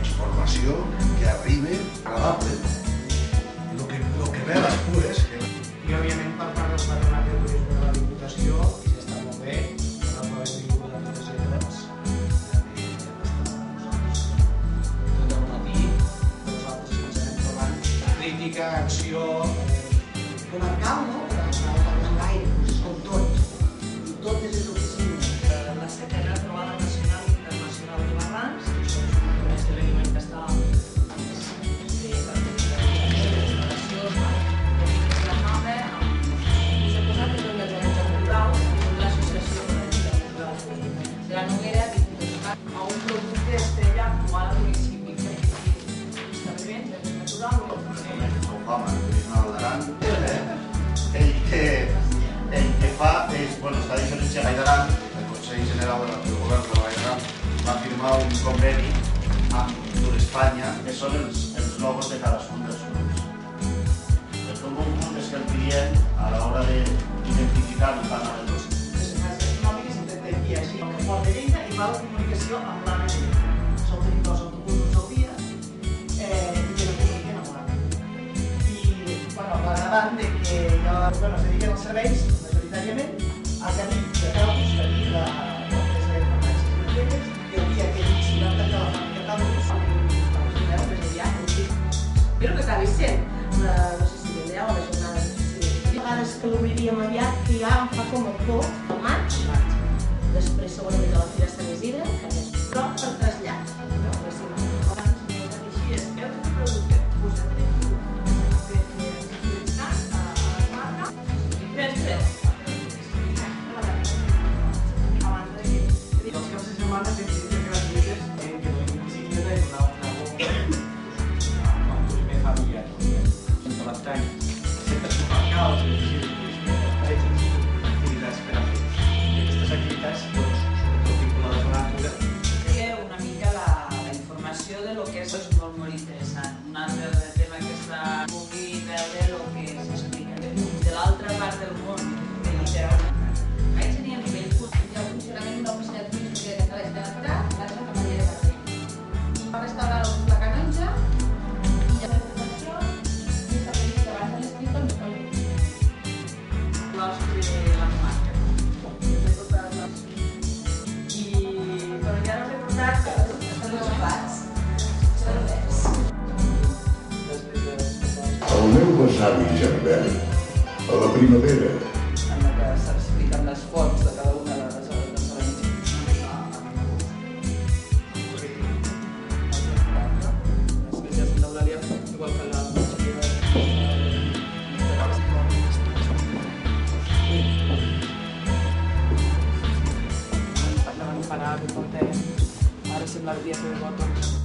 informació que arribi agradable. Lo que ve després... I, òbviament, per part del Patronat de Turisme de la Diputació, si està molt bé, per la benvinguda a totes elles. Tot el matí, nosaltres ens anem trobant crítica, acció... comarcal, no? Però no parlem gaire, com tot. I totes les oficines. La setena trobada nacional i internacional de barrancs, això és un esdeveniment que està la Noguera a un producte estrella actual al municipi que establiment natural. Ho fa amb el turisme del d'Aran. El que fa és, està a diferència de Vall d'Aran, el Consell General del Govern de la Vall d'Aran va firmar un conveni amb Tour Espanya, que són els logos de cadascun dels grups. El que un és que el client, a l'hora d'identificar-lo tant a les Port de Lleida i va la comunicació amb l'Anna de Lleida. Sol tenim 2 autobusos al dia i que no comuniquen amb l'Anna. I, l'agradant de que ja es dediquen als serveis, majoritàriament, a Cadí de Calbus, Cadí, l'empresa de farmàcies i d'elles, i el dia que ells van tancar la fàbrica Calbus, més aviat, Espero que acabi sent, no sé si ben o la jornada de a vegades que l'obriríem aviat, que ja em fa com a por, al maig, després segurament a la Fira Sant Isidre, però per trasllat. Així és, heu de producte, posat de marca i després. Els caps de setmana tenen visites gratuïtes que la bicicleta és un turisme familiar. Sense l'estany, centres comarcals, activitats per a fer. I aquestes activitats, sobretot vinculades a la natura. una mica la informació de lo que és molt interessant. Un altre tema que està pugui veure el que s'explica de l'altra part del món, literalment. Ahí seria a nivell el funcionament d'una oficina turística de la Generalitat, l'altra campanya de carrer. Va restaurar la canonja i la presentació i està previst abans de l'estiu del Micoll. La marca. Però ja no he recordat que estan els plats. Cervers. El meu besavi Gerbel, a la primavera, En la que s'expliquen les fonts de cada una de les elements. Després ja Sant Eulàlia, igual que la majoria de... Parlaven parar, que portem, ara sembla el dia que de botons.